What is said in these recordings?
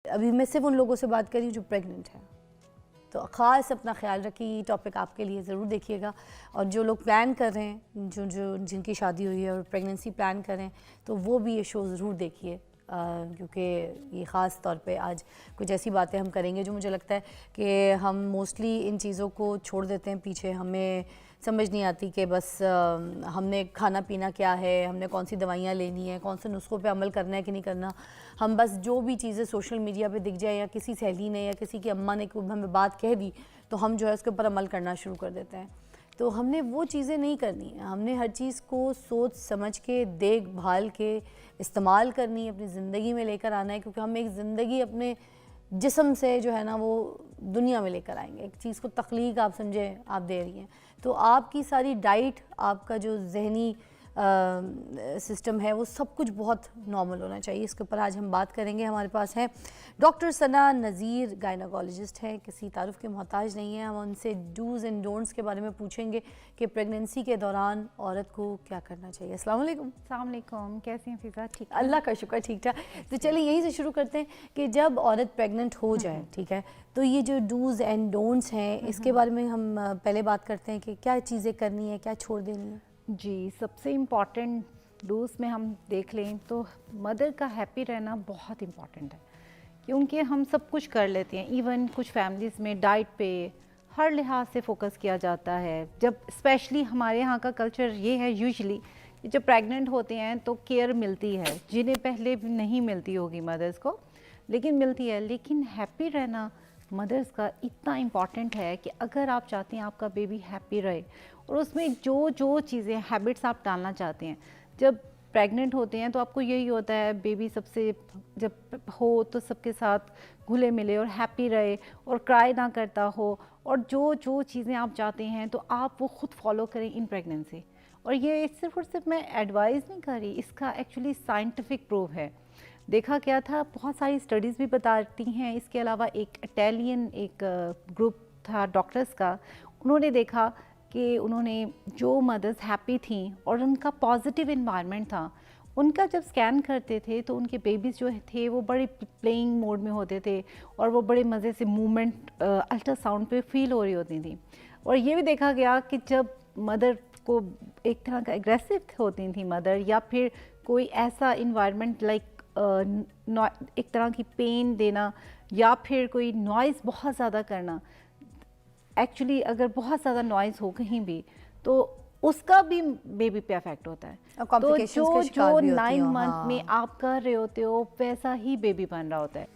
अभी मैं सिर्फ उन लोगों से बात कर रही हूँ जो प्रेग्नेंट हैं, तो ख़ास अपना ख्याल रखिए। ये टॉपिक आपके लिए ज़रूर देखिएगा। और जो लोग प्लान कर रहे हैं, जो जिनकी शादी हुई है और प्रेगनेंसी प्लान कर रहे हैं, तो वो भी ये शो ज़रूर देखिए, क्योंकि ये ख़ास तौर पे आज कुछ ऐसी बातें हम करेंगे जो मुझे लगता है कि हम मोस्टली इन चीज़ों को छोड़ देते हैं पीछे। हमें समझ नहीं आती कि बस हमने खाना पीना क्या है, हमने कौन सी दवाइयाँ लेनी है, कौन से नुस्खों पे अमल करना है कि नहीं करना। हम बस जो भी चीज़ें सोशल मीडिया पे दिख जाए या किसी सहेली ने या किसी की अम्मा ने हमें बात कह दी, तो हम जो है उसके ऊपर अमल करना शुरू कर देते हैं। तो हमने वो चीज़ें नहीं करनी है। हमने हर चीज़ को सोच समझ के, देखभाल के इस्तेमाल करनी है, अपनी ज़िंदगी में लेकर आना है, क्योंकि हम एक ज़िंदगी अपने जिस्म से जो है ना वो दुनिया में लेकर आएंगे। एक चीज़ को तख्लीक आप समझें, आप दे रही हैं, तो आपकी सारी डाइट, आपका जो जहनी सिस्टम है, वो सब कुछ बहुत नॉर्मल होना चाहिए। इसके ऊपर आज हम बात करेंगे। हमारे पास हैं डॉक्टर सना नज़ीर, गायनाकोलॉजिस्ट हैं, किसी तारुफ के मोहताज नहीं है। हम उनसे डूज़ एंड डोंट्स के बारे में पूछेंगे कि प्रेगनेंसी के दौरान औरत को क्या करना चाहिए। अस्सलाम वालेकुम। अस्सलाम वालेकुम, कैसी हैं फिज़ा? ठीक, अल्लाह का शुक्र, ठीक ठाक। तो चलिए यहीं से शुरू करते हैं कि जब औरत प्रेग्नेंट हो जाए, ठीक है, तो ये जो डूज़ एंड डोंट्स हैं, इसके बारे में हम पहले बात करते हैं कि क्या चीज़ें करनी है, क्या छोड़ देनी है। जी, सबसे इम्पॉर्टेंट डोज में हम देख लें तो मदर का हैप्पी रहना बहुत इम्पॉर्टेंट है, क्योंकि हम सब कुछ कर लेते हैं। इवन कुछ फैमिलीज़ में डाइट पे हर लिहाज से फोकस किया जाता है। जब स्पेशली हमारे यहाँ का कल्चर ये है, यूजुअली जब प्रेग्नेंट होते हैं तो केयर मिलती है, जिन्हें पहले भी नहीं मिलती होगी मदर्स को, लेकिन मिलती है। लेकिन हैप्पी रहना मदर्स का इतना इम्पॉर्टेंट है कि अगर आप चाहते हैं आपका बेबी हैप्पी रहे, और उसमें जो जो चीज़ें हैबिट्स आप डालना चाहते हैं, जब प्रेग्नेंट होते हैं तो आपको यही होता है, बेबी सबसे जब हो तो सबके साथ घुले मिले और हैप्पी रहे और क्राई ना करता हो, और जो जो चीज़ें आप चाहते हैं तो आप वो खुद फॉलो करें इन प्रेगनेंसी। और ये सिर्फ और सिर्फ मैं एडवाइस नहीं कर रही, इसका एक्चुअली साइंटिफिक प्रूफ है। देखा गया था, बहुत सारी स्टडीज़ भी बताती हैं। इसके अलावा एक इटालियन एक ग्रुप था डॉक्टर्स का, उन्होंने देखा कि उन्होंने जो मदर्स हैप्पी थी और उनका पॉजिटिव इन्वायरमेंट था, उनका जब स्कैन करते थे तो उनके बेबीज़ जो थे वो बड़े प्लेइंग मोड में होते थे और वो बड़े मज़े से मूवमेंट अल्ट्रासाउंड पे फील हो रही होती थी। और ये भी देखा गया कि जब मदर को एक तरह का एग्रेसिव होती थी मदर, या फिर कोई ऐसा इन्वायरमेंट लाइक एक तरह की पेन देना, या फिर कोई नॉइज़ बहुत ज़्यादा करना, एक्चुअली अगर बहुत ज़्यादा नॉइज़ हो कहीं भी तो उसका भी बेबी पे अफेक्ट होता है। तो जो 9 मंथ में आप कर रहे होते हो वैसा ही बेबी बन रहा होता है।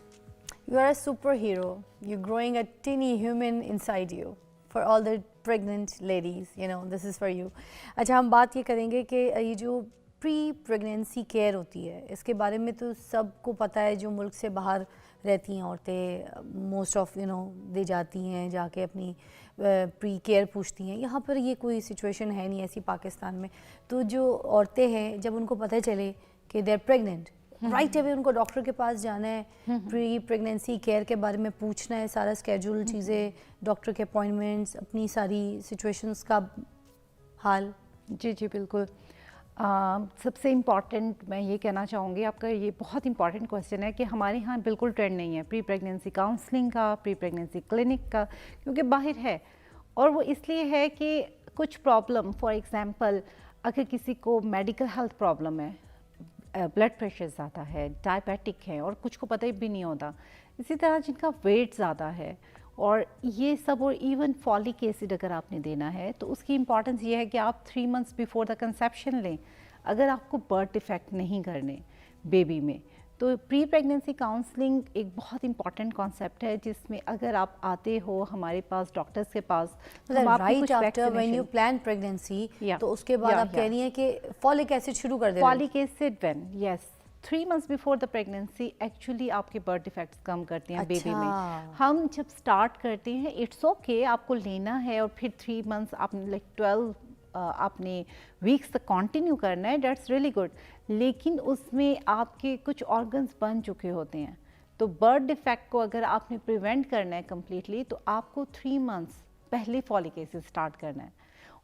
You are a superhero. You're growing a teeny human inside you. For all the pregnant ladies, you know, this is for you. अच्छा, हम बात ये करेंगे कि ये जो प्री प्रेगनेंसी केयर होती है, इसके बारे में तो सबको पता है। जो मुल्क से बाहर रहती हैं औरतें, मोस्ट ऑफ दे जाती हैं जाके अपनी प्री केयर पूछती हैं। यहाँ पर ये कोई सिचुएशन है नहीं ऐसी पाकिस्तान में। तो जो औरतें हैं, जब उनको पता चले कि they are pregnant, right away उनको डॉक्टर के पास जाना है, प्री प्रेगनेंसी केयर के बारे में पूछना है, सारा स्केड्यूल चीज़ें, डॉक्टर के अपॉइंटमेंट्स, अपनी सारी सिचुएशंस का हाल। जी जी बिल्कुल। सबसे इम्पॉर्टेंट मैं ये कहना चाहूँगी, आपका ये बहुत इंपॉर्टेंट क्वेश्चन है कि हमारे यहाँ बिल्कुल ट्रेंड नहीं है प्री प्रेगनेंसी काउंसलिंग का, प्री प्रेगनेंसी क्लिनिक का, क्योंकि बाहर है। और वो इसलिए है कि कुछ प्रॉब्लम, फॉर एग्जांपल अगर किसी को मेडिकल हेल्थ प्रॉब्लम है, ब्लड प्रेशर ज़्यादा है, डायबिटिक है, और कुछ को पता ही भी नहीं होता, इसी तरह जिनका वेट ज़्यादा है और ये सब, और इवन फॉलिक एसिड अगर आपने देना है तो उसकी इंपॉर्टेंस ये है कि आप 3 मंथ्स बिफोर द कंसेप्शन लें, अगर आपको बर्थ डिफेक्ट नहीं करने बेबी में। तो प्री प्रेगनेंसी काउंसलिंग एक बहुत इंपॉर्टेंट कॉन्सेप्ट है, जिसमें अगर आप आते हो हमारे पास डॉक्टर्स के पास, तो right after when you plan pregnancy, तो उसके बाद आप कह रही हैं कि फॉलिक एसिड शुरू कर दें। Folic acid when, yes, 3 months before the pregnancy actually आपके बर्थ डिफेक्ट्स कम करते हैं बेबी में। हम जब स्टार्ट करते हैं, इट्स ओके आपको लेना है, और फिर 3 मंथ्स आपने लाइक 12 आपने वीक्स तक कंटिन्यू करना है, दैट्स रियली गुड। लेकिन उसमें आपके कुछ ऑर्गन्स बन चुके होते हैं, तो बर्थ डिफेक्ट को अगर आपने प्रिवेंट करना है कम्प्लीटली, तो आपको 3 मंथ्स पहले फॉलिक एसिड स्टार्ट करना है।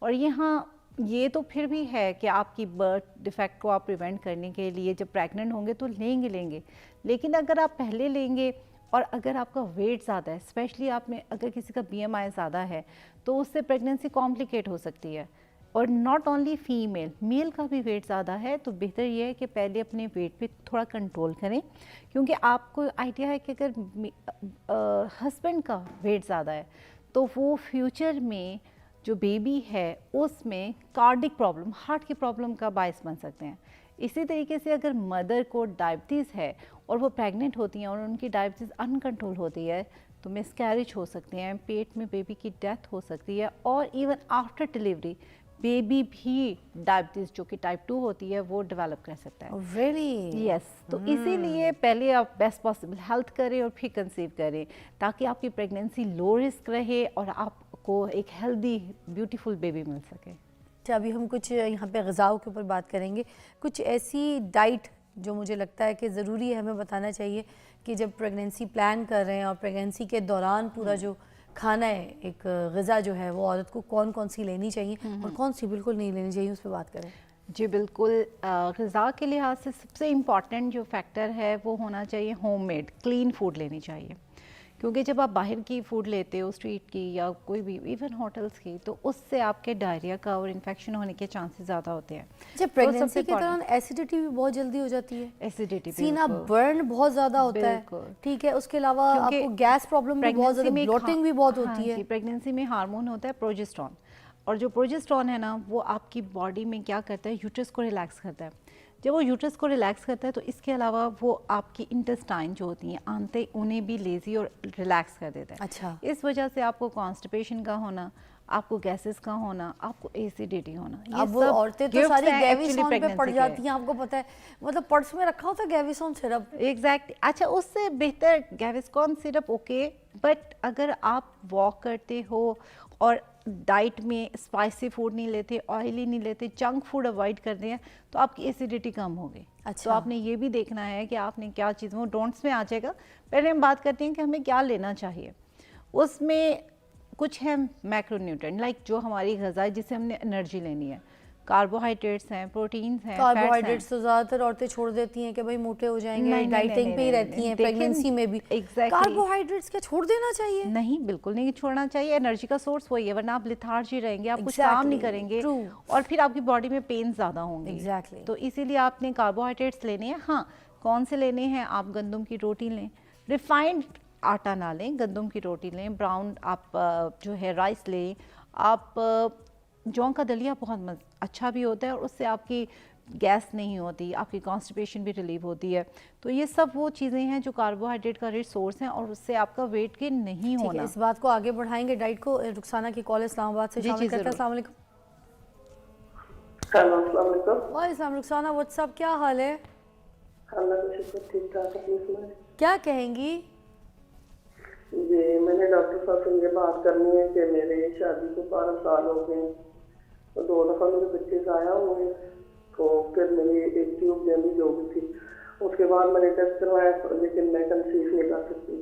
और यहाँ ये तो फिर भी है कि आपकी बर्थ डिफेक्ट को आप प्रिवेंट करने के लिए जब प्रेग्नेंट होंगे तो लेंगे, लेकिन अगर आप पहले लेंगे और अगर आपका वेट ज़्यादा है, स्पेशली आप में अगर किसी का BMI ज़्यादा है, तो उससे प्रेगनेंसी कॉम्प्लिकेट हो सकती है। और नॉट ओनली फीमेल, मेल का भी वेट ज़्यादा है तो बेहतर ये है कि पहले अपने वेट पे थोड़ा कंट्रोल करें, क्योंकि आपको आइडिया है कि अगर हस्बैंड का वेट ज़्यादा है तो वो फ्यूचर में जो बेबी है उसमें कार्डिक प्रॉब्लम, हार्ट की प्रॉब्लम का बायस बन सकते हैं। इसी तरीके से अगर मदर को डायबिटीज़ है और वो प्रेग्नेंट होती हैं और उनकी डायबिटीज़ अनकंट्रोल होती है तो मिसकैरेज हो सकते हैं, पेट में बेबी की डेथ हो सकती है, और इवन आफ्टर डिलीवरी बेबी भी डायबिटीज़ जो कि टाइप 2 होती है वो डेवलप कर सकता है। रियली? यस, तो इसीलिए पहले आप बेस्ट पॉसिबल हेल्थ करें और फिर कंसीव करें, ताकि आपकी प्रेगनेंसी लो रिस्क रहे और आपको एक हेल्दी ब्यूटीफुल बेबी मिल सके। अच्छा, अभी हम कुछ यहाँ पे ग़िज़ाओं के ऊपर बात करेंगे, कुछ ऐसी डाइट जो मुझे लगता है कि ज़रूरी है हमें बताना चाहिए कि जब प्रेगनेंसी प्लान कर रहे हैं और प्रेगनेंसी के दौरान पूरा जो खाना है, एक ग़िज़ा जो है वो औरत को कौन कौन सी लेनी चाहिए और कौन सी बिल्कुल नहीं लेनी चाहिए, उस पर बात करें। जी बिल्कुल, ग़िज़ा के लिहाज से सबसे इम्पॉर्टेंट जो फैक्टर है वो होना चाहिए होममेड क्लीन फूड लेनी चाहिए, क्योंकि जब आप बाहर की फूड लेते हो स्ट्रीट की या कोई भी इवन होटल्स की, तो उससे आपके डायरिया का और इन्फेक्शन होने के चांसेस ज़्यादा होते हैं। जब प्रेगनेंसी के दौरान एसिडिटी भी बहुत जल्दी हो जाती है, एसिडिटी, सीना बर्न बहुत ज़्यादा होता है, ठीक है, उसके अलावा आपको गैस प्रॉब्लम भी बहुत ज़्यादा, ब्लोटिंग भी बहुत होती है। प्रेगनेंसी में हार्मोन होता है प्रोजेस्टेरॉन, और जो प्रोजेस्टेरॉन है ना वो आपकी बॉडी में क्या करता है, यूट्रस को रिलैक्स करता है। जब वो यूट्रस को रिलैक्स करता है तो इसके अलावा वो आपकी इंटेस्टाइन जो होती हैं, आंतें, उन्हें भी लेजी और रिलैक्स कर देता है। अच्छा, इस वजह से आपको कॉन्स्टिपेशन का होना, आपको गैसेस का होना, आपको एसिडिटी होना, ये अब वो सब औरतें तो सारी actually गैविसॉन पे पड़ pregnancy जाती के। हैं, आपको पता है, मतलब पर्स में रखा होता है गैविसॉन सिरप। एग्जैक्ट, अच्छा उससे बेहतर गैविस्कॉन सिरप ओके, बट अगर आप वॉक करते हो और डाइट में स्पाइसी फूड नहीं लेते, ऑयली नहीं लेते, जंक फूड अवॉइड करते हैं, तो आपकी एसिडिटी कम होगी। अच्छा, तो आपने ये भी देखना है कि आपने क्या चीज़, वो डोंट्स में आ जाएगा। पहले हम बात करते हैं कि हमें क्या लेना चाहिए। उसमें कुछ है मैक्रोन्यूट्रिएंट, लाइक जो हमारी ग़िज़ा है जिससे हमने एनर्जी लेनी है, कार्बोहाइड्रेट्स हैं, प्रोटीन्स हैं, कार्बोहाइड्रेट्स तो ज़्यादातर औरतें छोड़ देती हैं कि भाई मोटे हो जाएंगे, डाइटिंग पे ही रहती हैं प्रेगनेंसी में भी। कार्बोहाइड्रेट्स क्या छोड़ देना चाहिए? नहीं, बिल्कुल नहीं छोड़ना चाहिए। एनर्जी का सोर्स वही है, वरना आप लिथार्जी रहेंगे, आप कुछ काम नहीं करेंगे और फिर आपकी बॉडी में पेन ज़्यादा होंगे। एग्जैक्टली, तो इसीलिए आपने कार्बोहाइड्रेट्स लेने हैं। हाँ, कौन से लेने हैं? आप गंदम की रोटी लें, रिफाइंड आटा ना लें, गंदम की रोटी लें, ब्राउन आप जो है राइस लें, आप जौ का दलिया बहुत अच्छा भी होता है और उससे आपकी गैस नहीं होती, आपकी कॉन्स्टिपेशन भी रिलीव होती है। तो ये सब वो चीज़ें हैं जो कार्बोहाइड्रेट का रिच सोर्स हैं और उससे आपका वेट गेन नहीं होना। इस बात को आगे बढ़ाएंगे डाइट को। रुखसाना की कॉल इस्लामाबाद से शामिल करते हैं। अस्सलाम वालेकुम। हेलो, अस्सलाम वालेकुम। वालेकुम रुखसाना, व्हाट्सअप, क्या हाल है? अल्लाह का शुक्र, ठीक ठाक। अपनी सुनाएं। क्या कहेंगी? जी, मैंने डॉक्टर साहब से ये बात करनी है कि मेरे शादी को 12 साल हो गए, तो 2 दफ़ा मेरे बच्चे ज़ाया हुए, तो फिर मेरी एक ट्यूब डैमेज हो गई थी। उसके बाद मैंने टेस्ट करवाया, लेकिन मैं कंसीव नहीं कर सकती।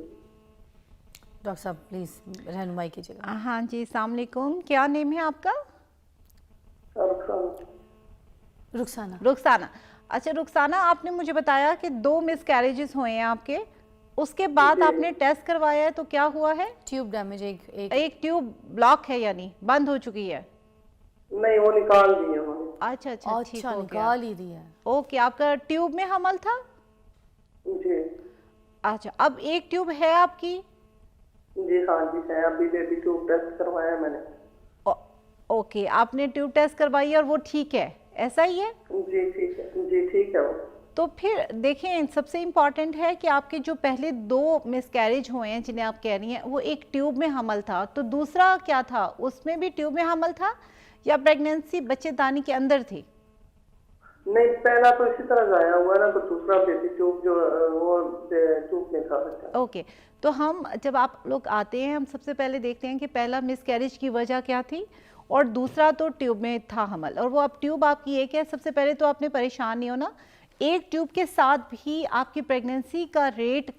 डॉक्टर साहब प्लीज़ रहनुमाई कीजिएगा। हाँ जी, अस्सलाम वालेकुम। क्या नेम है आपका? रुखसाना। रुखसाना, अच्छा रुखसाना, आपने मुझे बताया कि 2 मिसकैरेजेस हुए हैं आपके, उसके बाद आपने टेस्ट करवाया है, तो क्या हुआ है? ट्यूब डैमेज, एक ट्यूब ब्लॉक है, यानी बंद हो चुकी है। नहीं, वो निकाल दी है उन्होंने। अच्छा, ठीक हो गया। निकाल ही दिया। ओके, आपका ट्यूब में हमल था? जी। अच्छा, अब एक ट्यूब है आपकी? जी हाँ जी है, अभी बेबी ट्यूब टेस्ट करवाया मैंने। ओके, आपने ट्यूब टेस्ट करवाई और वो ठीक है, ऐसा ही है? जी ठीक है, जी ठीक है वो। तो फिर देखें, सबसे इम्पॉर्टेंट है कि आपके जो पहले 2 मिसकैरेज हुए हैं जिन्हें आप कह रही हैं, वो एक ट्यूब में हमल था, तो दूसरा क्या था? उसमें भी ट्यूब में हमल था या प्रेगनेंसी बच्चेदानी के अंदर थी? नहीं, पहला तो इसी तरह जाया हुआ ना, तो दूसरा बेबी ट्यूब जो वो ट्यूब में था बच्चा। ओके, तो हम जब आप लोग आते हैं, हम सबसे पहले देखते हैं कि पहला मिसकैरेज की वजह क्या थी और दूसरा तो ट्यूब में था हमल, और वो अब ट्यूब आपकी एक है। सबसे पहले तो आपने परेशान नहीं होना, एक ट्यूब के साथ भी आपकी प्रेगनेंसी का रेट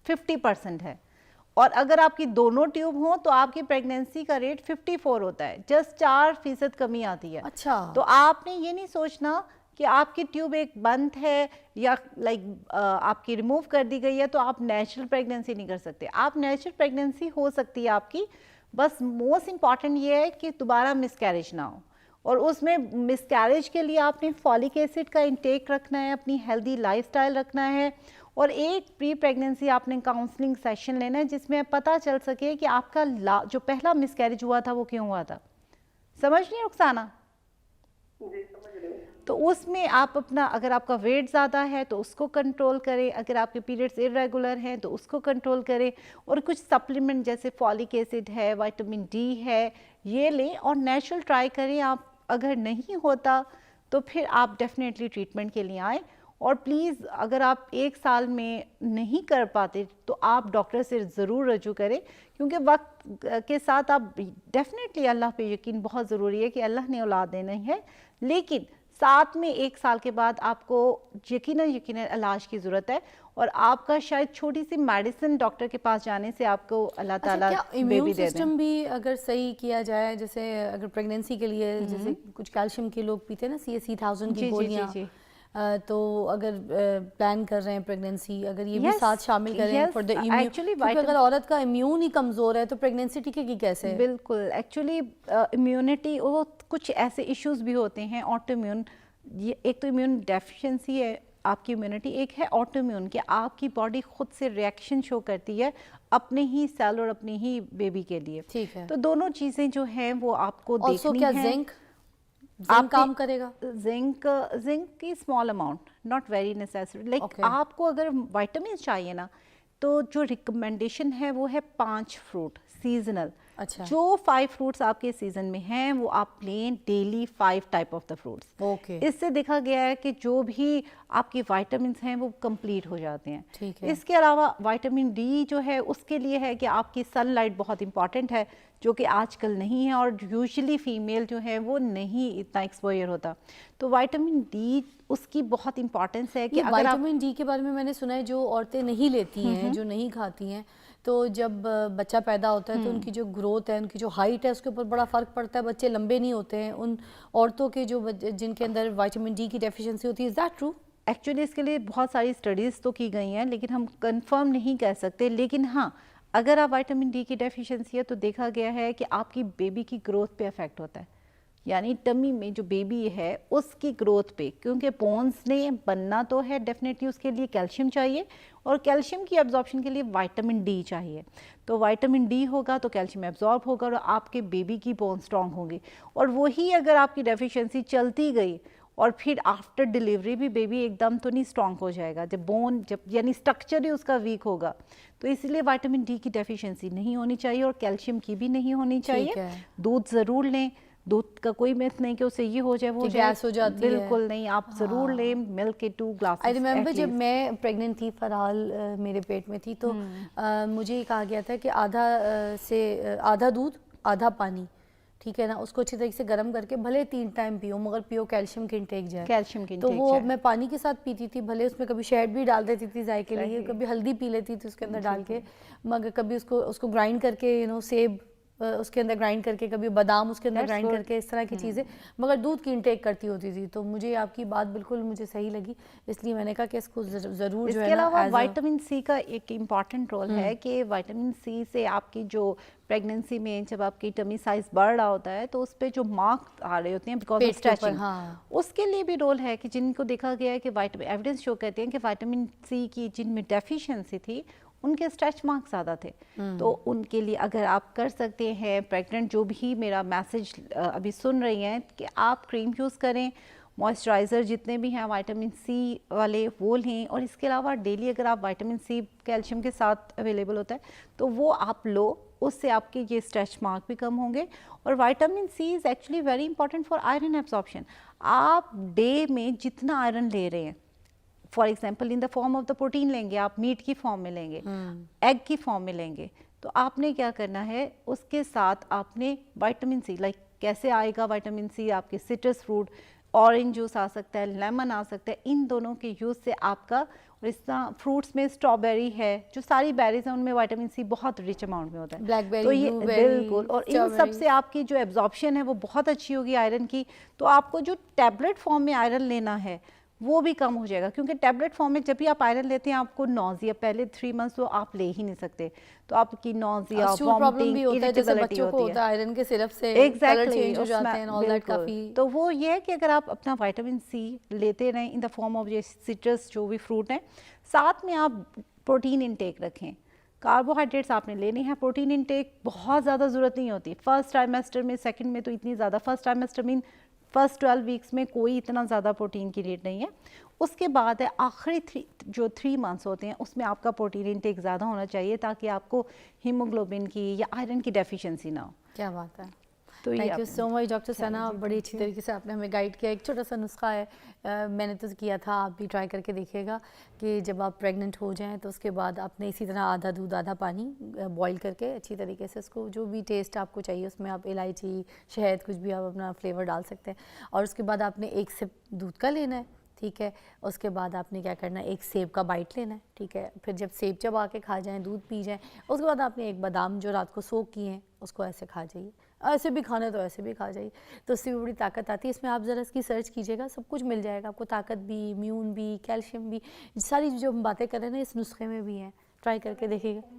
50% है, और अगर आपकी दोनों ट्यूब हों तो आपकी प्रेगनेंसी का रेट 54 होता है, जस्ट 4% कमी आती है। अच्छा, तो आपने ये नहीं सोचना कि आपकी ट्यूब एक बंद है या आपकी रिमूव कर दी गई है तो आप नेचुरल प्रेगनेंसी नहीं कर सकते। आप नेचुरल प्रेगनेंसी हो सकती है आपकी, बस मोस्ट इम्पॉर्टेंट ये है कि दोबारा मिसकैरेज ना हो। और उसमें मिसकैरेज के लिए आपने फॉलिक एसिड का इंटेक रखना है, अपनी हेल्दी लाइफस्टाइल रखना है, और एक प्री प्रेगनेंसी आपने काउंसलिंग सेशन लेना है जिसमें पता चल सके कि आपका जो पहला मिसकैरेज हुआ था वो क्यों हुआ था। समझ रही हैं रुखसाना? जी समझ रही हूँ। तो उसमें आप अपना, अगर आपका वेट ज़्यादा है तो उसको कंट्रोल करें, अगर आपके पीरियड्स इरेगुलर हैं तो उसको कंट्रोल करें, और कुछ सप्लीमेंट जैसे फॉलिक एसिड है, विटामिन डी है, ये लें और नेचुरल ट्राई करें। आप अगर नहीं होता तो फिर आप डेफिनेटली ट्रीटमेंट के लिए आएँ। और प्लीज़ अगर आप 1 साल में नहीं कर पाते तो आप डॉक्टर से ज़रूर रजू करें, क्योंकि वक्त के साथ आप डेफिनेटली, अल्लाह पे यकीन बहुत ज़रूरी है कि अल्लाह ने औलाद देना ही है, लेकिन साथ में 1 साल के बाद आपको यकीनन इलाज की ज़रूरत है। और आपका शायद छोटी सी मेडिसिन डॉक्टर के पास जाने से आपको अल्लाह ताला क्या बेबी इम्यून दे दें। सिस्टम भी अगर सही किया जाए, जैसे अगर प्रेगनेंसी के लिए जैसे कुछ कैल्शियम के लोग पीते हैं ना, CSC 1000 की गोलियां, तो अगर प्लान कर रहे हैं प्रेगनेंसी, अगर ये भी साथ शामिल करें फॉर द इम्यून, क्योंकि अगर औरत का इम्यून ही कमज़ोर है तो प्रेगनेंसी टिकेगी कैसे? बिल्कुल, एक्चुअली इम्यूनिटी, वो कुछ ऐसे इश्यूज भी होते हैं ऑटो इम्यून। एक तो इम्यून डेफिशिएंसी है आपकी इम्यूनिटी, एक है ऑटो इम्यून कि आपकी बॉडी खुद से रिएक्शन शो करती है अपने ही सेल और अपनी ही बेबी के लिए। ठीक है। तो दोनों चीज़ें जो हैं वो आपको देखनी क्या है। जिंक काम करेगा? जिंक की small amount, not very necessary. Like आपको अगर विटामिन चाहिए ना, तो जो रिकमेंडेशन है वो है 5 फ्रूट सीजनल। अच्छा। जो 5 फ्रूट्स आपके सीजन में हैं वो आप लें daily, 5 type of the fruits. Okay. इससे देखा गया है कि जो भी आपके विटामिन्स हैं वो कंप्लीट हो जाते हैं। ठीक है। इसके अलावा विटामिन डी जो है उसके लिए है कि आपकी सनलाइट बहुत इंपॉर्टेंट है, जो कि आजकल नहीं है, और यूजुअली फीमेल जो है वो नहीं इतना एक्सपोजर होता। तो विटामिन डी उसकी बहुत इंपॉर्टेंस है कि अगर विटामिन डी के बारे में मैंने सुना है, जो औरतें नहीं लेती हैं, जो नहीं खाती हैं, तो जब बच्चा पैदा होता है तो उनकी जो ग्रोथ है, उनकी जो हाइट है, उसके ऊपर बड़ा फ़र्क पड़ता है। बच्चे लंबे नहीं होते हैं उन औरतों के जो जिनके अंदर विटामिन डी की डेफिशिएंसी होती है। Is that true? एक्चुअली इसके लिए बहुत सारी स्टडीज़ तो की गई हैं, लेकिन हम कंफर्म नहीं कह सकते। लेकिन हाँ, अगर आप विटामिन डी की डेफिशिएंसी है तो देखा गया है कि आपकी बेबी की ग्रोथ पे इफेक्ट होता है, यानी टमी में जो बेबी है उसकी ग्रोथ पे, क्योंकि बोन्स ने बनना तो है, डेफिनेटली उसके लिए कैल्शियम चाहिए, और कैल्शियम की एब्जॉर्प्शन के लिए विटामिन डी चाहिए। तो विटामिन डी होगा तो कैल्शियम एब्जॉर्ब होगा और आपके बेबी की बोन स्ट्रांग होगी। और वही अगर आपकी डेफिशिएंसी चलती गई और फिर आफ्टर डिलीवरी भी बेबी एकदम तो नहीं स्ट्रांग हो जाएगा, जब यानी स्ट्रक्चर ही उसका वीक होगा। तो इसलिए विटामिन डी की डेफिशिएंसी नहीं होनी चाहिए और कैल्शियम की भी नहीं होनी चाहिए। दूध ज़रूर लें, दूध का कोई मिथ नहीं कि उससे ये हो जाए वो गैस हो जाती है, बिल्कुल नहीं, आप ज़रूर लें मिल्क के 2 ग्लासेस। आई रिमेंबर जब मैं प्रेग्नेंट थी, फरहाल मेरे पेट में थी, तो मुझे कहा गया था कि आधा दूध आधा पानी, ठीक है ना, उसको अच्छी तरीके से गर्म करके भले 3 टाइम पियो, मगर पियो कैल्शियम की इंटेक जाए। कैल्शियम की तो वो मैं पानी के साथ पीती थी, भले उसमें कभी शहद भी डाल देती थी जायके के लिए, कभी हल्दी पी लेती थी उसके अंदर डाल के, मगर कभी उसको ग्राइंड करके सेब उसके अंदर ग्राइंड करके, कभी बादाम उसके अंदर ग्राइंड करके, इस तरह की चीज़ें, मगर दूध की इंटेक करती होती थी। तो मुझे आपकी बात बिल्कुल मुझे सही लगी, इसलिए मैंने कहा कि इसको ज़रूर जो है ना। इसके अलावा विटामिन सी का एक इम्पॉर्टेंट रोल है कि विटामिन सी से आपकी जो प्रेगनेंसी में जब आपकी टमी साइज बढ़ रहा होता है तो उस पर जो मार्क्स आ रहे होते हैं बिकॉज ऑफ स्ट्रेचिंग, उसके लिए भी रोल है कि जिनको देखा गया है कि एविडेंस शो कहते हैं कि विटामिन सी की जिनमें डेफिशिएंसी थी उनके स्ट्रेच मार्क्स ज़्यादा थे। तो उनके लिए अगर आप कर सकते हैं, प्रेग्नेंट जो भी मेरा मैसेज अभी सुन रही हैं, कि आप क्रीम यूज़ करें, मॉइस्चराइज़र जितने भी हैं विटामिन सी वाले वो लें, और इसके अलावा डेली अगर आप विटामिन सी कैल्शियम के साथ अवेलेबल होता है तो वो आप लो, उससे आपके ये स्ट्रेच मार्क भी कम होंगे। और vitamin C is actually very important for iron absorption. आप डे में जितना आयरन ले रहे हैं, for example in the form of the protein लेंगे, आप मीट की फॉर्म में लेंगे, एग की फॉर्म में लेंगे, तो आपने क्या करना है, उसके साथ आपने विटामिन सी, लाइक कैसे आएगा विटामिन सी, आपके सिट्रस फ्रूट ऑरेंज जूस आ सकता है, लेमन आ सकता है, इन दोनों के यूज़ से आपका, और इस तरह फ्रूट्स में स्ट्रॉबेरी है, जो सारी बेरीज हैं उनमें विटामिन सी बहुत रिच अमाउंट में होता है। ब्लैकबेरी, तो ये ब्लूबेरी, बिल्कुल, और इन स्ट्रॉबेरी। सब से आपकी जो एब्जॉर्प्शन है वो बहुत अच्छी होगी आयरन की। तो आपको जो टैबलेट फॉर्म में आयरन लेना है वो भी कम हो जाएगा, क्योंकि टैबलेट फॉर्म में जब भी आप आयरन लेते हैं आपको नौजिया, पहले 3 मंथ्स तो आप ले ही नहीं सकते, तो आपकी नौजिया, स्टूल प्रॉब्लम भी वॉमिटिंग, होता है, जैसे इरिटेबिलिटी बच्चों को होती होता है आयरन के सिरप से कलर चेंज हो जाते हैं, ऑल दैट काफी। तो वो ये है कि अगर आप अपना विटामिन सी लेते रहें इन द फॉर्म ऑफ ये सिट्रस जो भी फ्रूट हैं, साथ में आप प्रोटीन इनटेक रखें। कार्बोहाइड्रेट्स आपने लेने हैं, प्रोटीन इनटेक बहुत ज़्यादा ज़रूरत नहीं होती। फर्स्ट ट्राइमेस्टर में, सेकंड में तो इतनी ज़्यादा, first trimester mean first 12 weeks में कोई इतना ज़्यादा प्रोटीन की नीड नहीं है। उसके बाद है आखिरी जो 3 मंथ्स होते हैं उसमें आपका प्रोटीन इनटेक ज़्यादा होना चाहिए, ताकि आपको हीमोग्लोबिन की या आयरन की डेफिशिएंसी ना हो। क्या बात है। तो ये thank you so much doctor Sana, बड़ी अच्छी तरीके से आपने हमें गाइड किया। एक छोटा सा नुस्खा है, मैंने तो किया था, आप भी ट्राई करके देखिएगा कि जब आप प्रेग्नेंट हो जाएं तो उसके बाद आपने इसी तरह आधा दूध आधा पानी बॉईल करके अच्छी तरीके से उसको, जो भी टेस्ट आपको चाहिए उसमें आप इलायची, शहद, कुछ भी आप अपना फ्लेवर डाल सकते हैं, और उसके बाद आपने 1 सिप दूध का लेना है, ठीक है। उसके बाद आपने क्या करना है, 1 सेब का बाइट लेना है, ठीक है। फिर जब सेब चबा के खा जाएं, दूध पी जाएं, उसके बाद आपने 1 बादाम जो रात को सोक किए हैं उसको ऐसे खा जाइए, ऐसे भी खाना तो ऐसे भी खा जाइए, तो उससे भी बड़ी ताकत आती है। इसमें आप ज़रा इसकी सर्च कीजिएगा, सब कुछ मिल जाएगा आपको, ताकत भी, इम्यून भी, कैल्शियम भी, सारी जो हम बातें कर रहे हैं ना इस नुस्खे में भी हैं, ट्राई करके देखिएगा।